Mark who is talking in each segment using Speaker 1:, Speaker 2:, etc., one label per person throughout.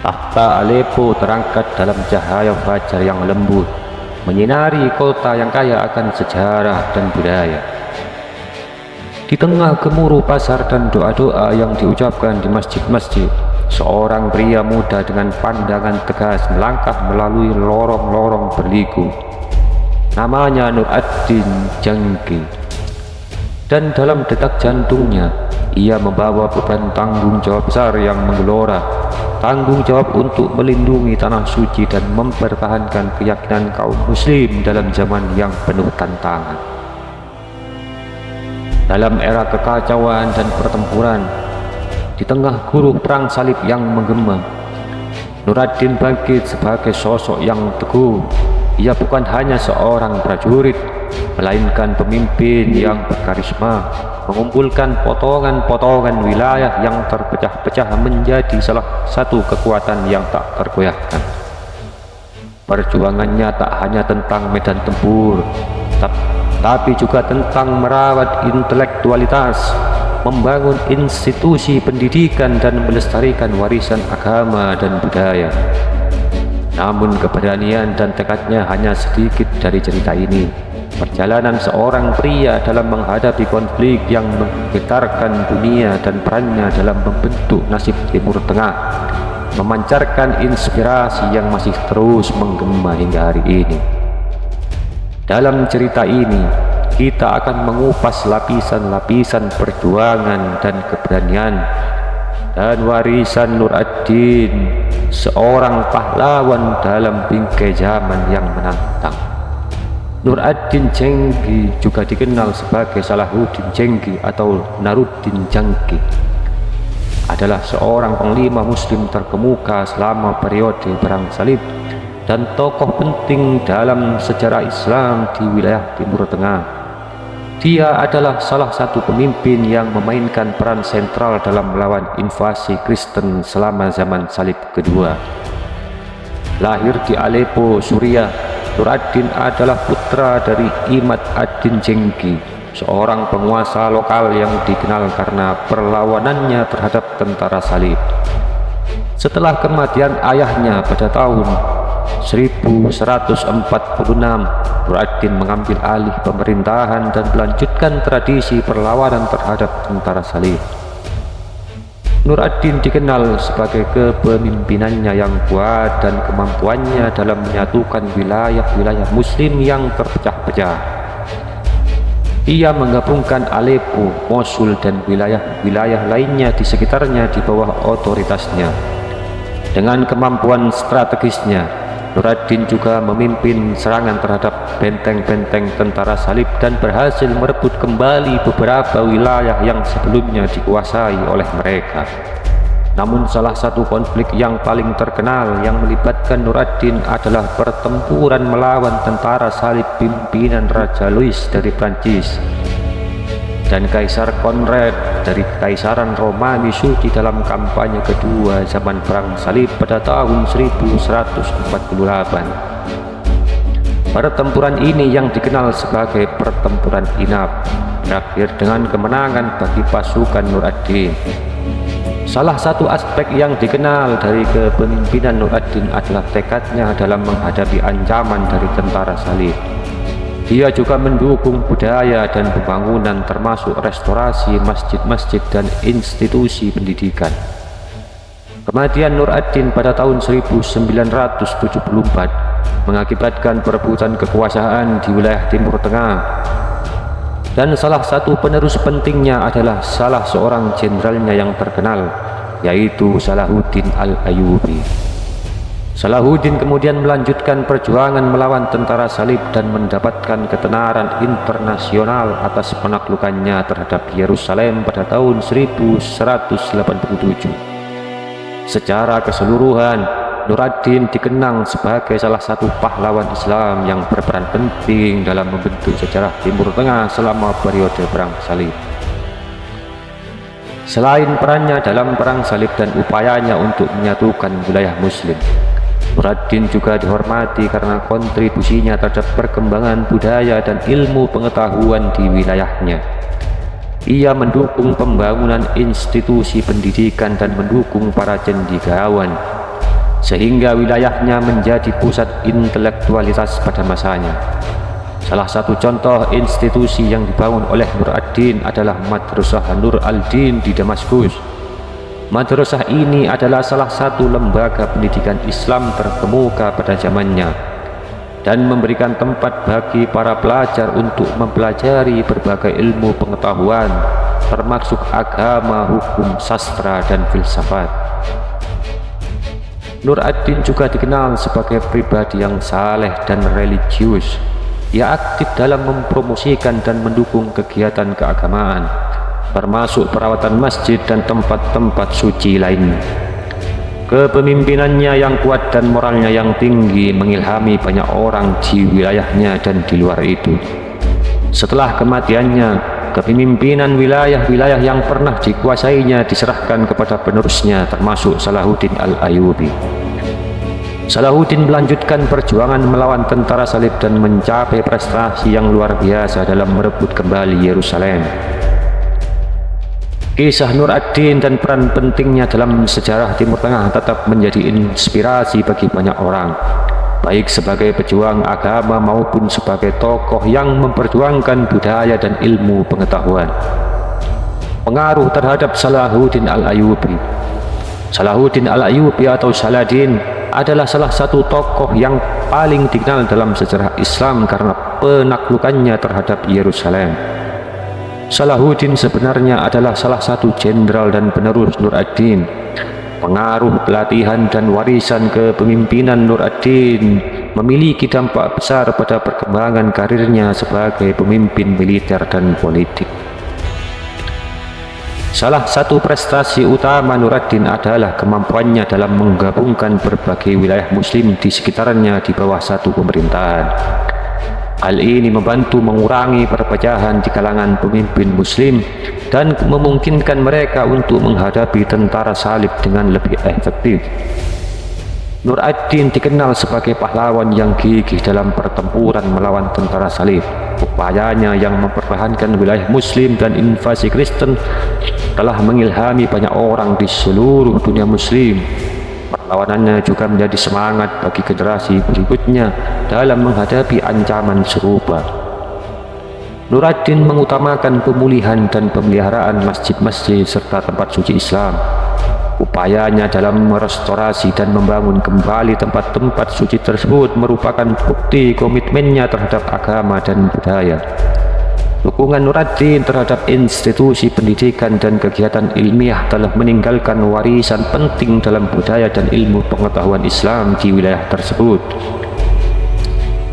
Speaker 1: Tahta Aleppo terangkat dalam cahaya fajar yang lembut, menyinari kota yang kaya akan sejarah dan budaya. Di tengah gemuruh pasar dan doa-doa yang diucapkan di masjid-masjid, seorang pria muda dengan pandangan tegas melangkah melalui lorong-lorong berliku. Namanya Nur ad-Din Jangki, dan dalam detak jantungnya ia membawa beban tanggung jawab besar yang menggelora, tanggung jawab untuk melindungi tanah suci dan mempertahankan keyakinan kaum muslim dalam zaman yang penuh tantangan. Dalam era kekacauan dan pertempuran, di tengah guruh perang salib yang menggema, Nur ad-Din bangkit sebagai sosok yang teguh. Ia bukan hanya seorang prajurit, melainkan pemimpin yang berkarisma, mengumpulkan potongan-potongan wilayah yang terpecah-pecah menjadi salah satu kekuatan yang tak tergoyahkan. Perjuangannya tak hanya tentang medan tempur, tapi juga tentang merawat intelektualitas, membangun institusi pendidikan dan melestarikan warisan agama dan budaya. Namun keberanian dan tekadnya hanya sedikit dari cerita ini. Perjalanan seorang pria dalam menghadapi konflik yang menggetarkan dunia dan perannya dalam membentuk nasib Timur Tengah memancarkan inspirasi yang masih terus menggema hingga hari ini. Dalam cerita ini, kita akan mengupas lapisan-lapisan perjuangan dan keberanian dan warisan Nur ad-Din, seorang pahlawan dalam bingkai zaman yang menantang. Nur ad-Din Jangki juga dikenal sebagai Salahuddin Jangki atau Naruddin Jangki, adalah seorang panglima muslim terkemuka selama periode perang salib dan tokoh penting dalam sejarah Islam di wilayah Timur Tengah. Dia adalah salah satu pemimpin yang memainkan peran sentral dalam melawan invasi Kristen selama zaman salib kedua. Lahir di Aleppo, Suriah, Nur ad-Din adalah putra dari Imad ad-Din Jangki, seorang penguasa lokal yang dikenal karena perlawanannya terhadap tentara salib. Setelah kematian ayahnya pada tahun 1146, Nur ad-Din mengambil alih pemerintahan dan melanjutkan tradisi perlawanan terhadap tentara salib. Nur ad-Din dikenal sebagai kepemimpinannya yang kuat dan kemampuannya dalam menyatukan wilayah-wilayah muslim yang terpecah-pecah. Ia menggabungkan Aleppo, Mosul, dan wilayah-wilayah lainnya di sekitarnya di bawah otoritasnya. Dengan kemampuan strategisnya, Nur ad-Din juga memimpin serangan terhadap benteng-benteng tentara salib dan berhasil merebut kembali beberapa wilayah yang sebelumnya dikuasai oleh mereka. Namun salah satu konflik yang paling terkenal yang melibatkan Nur ad-Din adalah pertempuran melawan tentara salib pimpinan Raja Louis dari Prancis dan Kaisar Konrad dari Kekaisaran Romawi Suci dalam kampanye kedua zaman perang salib pada tahun 1148. Pertempuran ini yang dikenal sebagai pertempuran Inab berakhir dengan kemenangan bagi pasukan Nur ad-Din. Salah satu aspek yang dikenal dari kepemimpinan Nur ad-Din adalah tekadnya dalam menghadapi ancaman dari tentara salib. Dia juga mendukung budaya dan pembangunan termasuk restorasi masjid-masjid dan institusi pendidikan. Kematian Nur ad-Din pada tahun 1974 mengakibatkan perebutan kekuasaan di wilayah Timur Tengah, dan salah satu penerus pentingnya adalah salah seorang jenderalnya yang terkenal, yaitu Salahuddin al-Ayyubi. Salahuddin kemudian melanjutkan perjuangan melawan tentara salib dan mendapatkan ketenaran internasional atas penaklukannya terhadap Yerusalem pada tahun 1187. Secara keseluruhan, Nur ad-Din dikenang sebagai salah satu pahlawan Islam yang berperan penting dalam membentuk sejarah Timur Tengah selama periode perang salib. Selain perannya dalam perang salib dan upayanya untuk menyatukan wilayah muslim, Nur ad-Din juga dihormati karena kontribusinya terhadap perkembangan budaya dan ilmu pengetahuan di wilayahnya. Ia mendukung pembangunan institusi pendidikan dan mendukung para cendekiawan. sehingga wilayahnya menjadi pusat intelektualitas pada masanya. Salah satu contoh institusi yang dibangun oleh Nur ad-Din adalah Madrasah Nur al-Din di Damaskus. Madrasah ini adalah salah satu lembaga pendidikan Islam terkemuka pada zamannya dan memberikan tempat bagi para pelajar untuk mempelajari berbagai ilmu pengetahuan termasuk agama, hukum, sastra, dan filsafat. Nur ad-Din juga dikenal sebagai pribadi yang saleh dan religius. Ia aktif dalam mempromosikan dan mendukung kegiatan keagamaan, termasuk perawatan masjid dan tempat-tempat suci lainnya. Kepemimpinannya yang kuat dan moralnya yang tinggi mengilhami banyak orang di wilayahnya dan di luar itu. Setelah kematiannya, kepemimpinan wilayah-wilayah yang pernah dikuasainya diserahkan kepada penerusnya, termasuk Salahuddin al-Ayyubi. Salahuddin melanjutkan perjuangan melawan tentara salib dan mencapai prestasi yang luar biasa dalam merebut kembali Yerusalem. Kisah Nur ad-Din dan peran pentingnya dalam sejarah Timur Tengah tetap menjadi inspirasi bagi banyak orang, baik sebagai pejuang agama maupun sebagai tokoh yang memperjuangkan budaya dan ilmu pengetahuan. Pengaruh terhadap Salahuddin al-Ayyubi. Salahuddin al-Ayyubi atau Saladin adalah salah satu tokoh yang paling dikenal dalam sejarah Islam karena penaklukannya terhadap Yerusalem. Salahuddin sebenarnya adalah salah satu jenderal dan penerus Nur ad-Din. Pengaruh, pelatihan, dan warisan kepemimpinan Nur ad-Din memiliki dampak besar pada perkembangan karirnya sebagai pemimpin militer dan politik. Salah satu prestasi utama Nur ad-Din adalah kemampuannya dalam menggabungkan berbagai wilayah muslim di sekitarnya di bawah satu pemerintahan. Hal ini membantu mengurangi perpecahan di kalangan pemimpin muslim dan memungkinkan mereka untuk menghadapi tentara salib dengan lebih efektif. Nur ad-Din dikenal sebagai pahlawan yang gigih dalam pertempuran melawan tentara salib. Upayanya yang mempertahankan wilayah muslim dan invasi Kristen telah mengilhami banyak orang di seluruh dunia muslim. Perlawanannya juga menjadi semangat bagi generasi berikutnya dalam menghadapi ancaman serupa. Nur ad-Din mengutamakan pemulihan dan pemeliharaan masjid-masjid serta tempat suci Islam. Upayanya dalam merestorasi dan membangun kembali tempat-tempat suci tersebut merupakan bukti komitmennya terhadap agama dan budaya. Dukungan Nur ad-Din terhadap institusi pendidikan dan kegiatan ilmiah telah meninggalkan warisan penting dalam budaya dan ilmu pengetahuan Islam di wilayah tersebut.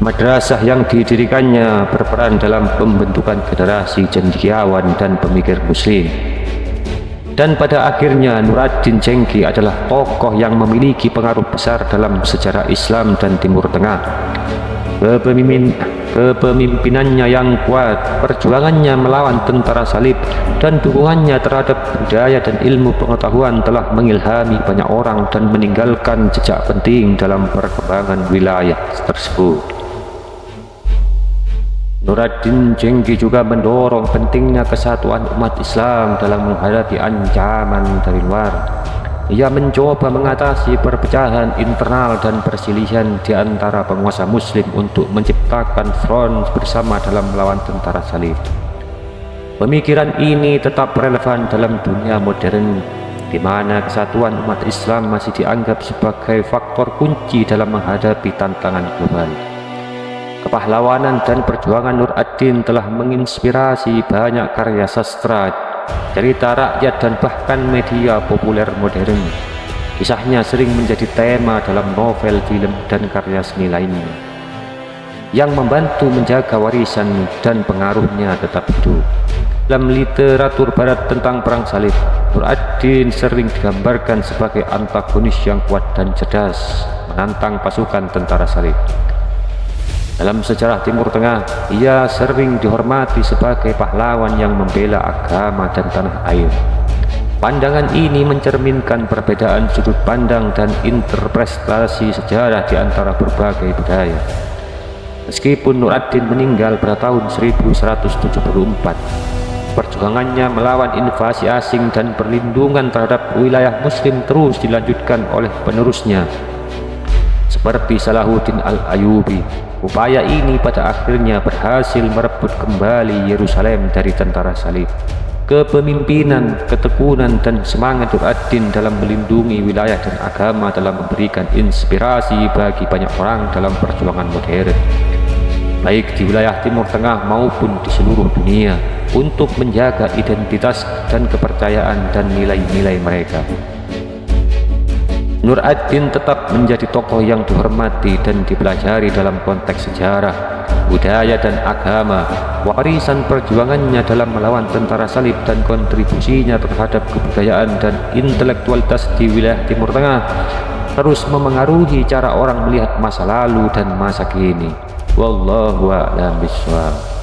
Speaker 1: Madrasah yang didirikannya berperan dalam pembentukan generasi cendekiawan dan pemikir muslim. Dan pada akhirnya Nur ad-Din Jengki adalah tokoh yang memiliki pengaruh besar dalam sejarah Islam dan Timur Tengah. Kepemimpinannya yang kuat, perjuangannya melawan tentara salib, dan dukungannya terhadap budaya dan ilmu pengetahuan telah mengilhami banyak orang dan meninggalkan jejak penting dalam perkembangan wilayah tersebut. Nur ad-Din Jengki juga mendorong pentingnya kesatuan umat Islam dalam menghadapi ancaman dari luar. Ia mencoba mengatasi perpecahan internal dan perselisihan di antara penguasa muslim untuk menciptakan front bersama dalam melawan tentara salib. Pemikiran ini tetap relevan dalam dunia modern, di mana kesatuan umat Islam masih dianggap sebagai faktor kunci dalam menghadapi tantangan global. Kepahlawanan dan perjuangan Nur ad-Din telah menginspirasi banyak karya sastra, cerita rakyat, dan bahkan media populer modern. Kisahnya sering menjadi tema dalam novel, film, dan karya seni lainnya, yang membantu menjaga warisan dan pengaruhnya tetap hidup. Dalam literatur barat tentang perang salib, Nur ad-Din sering digambarkan sebagai antagonis yang kuat dan cerdas menantang pasukan tentara salib. Dalam sejarah Timur Tengah, ia sering dihormati sebagai pahlawan yang membela agama dan tanah air. Pandangan ini mencerminkan perbedaan sudut pandang dan interpretasi sejarah di antara berbagai budaya. Meskipun Nur ad-Din meninggal pada tahun 1174, perjuangannya melawan invasi asing dan perlindungan terhadap wilayah muslim terus dilanjutkan oleh penerusnya seperti Salahuddin Al-Ayyubi. Upaya ini pada akhirnya berhasil merebut kembali Yerusalem dari tentara salib. Kepemimpinan, ketekunan, dan semangat Nur ad-Din dalam melindungi wilayah dan agama dalam memberikan inspirasi bagi banyak orang dalam perjuangan modern, baik di wilayah Timur Tengah maupun di seluruh dunia, untuk menjaga identitas dan kepercayaan dan nilai-nilai mereka. Nur ad-Din tetap menjadi tokoh yang dihormati dan dipelajari dalam konteks sejarah, budaya, dan agama. Warisan perjuangannya dalam melawan tentara salib dan kontribusinya terhadap kebudayaan dan intelektualitas di wilayah Timur Tengah terus memengaruhi cara orang melihat masa lalu dan masa kini. Wallahu a'lam bishawab.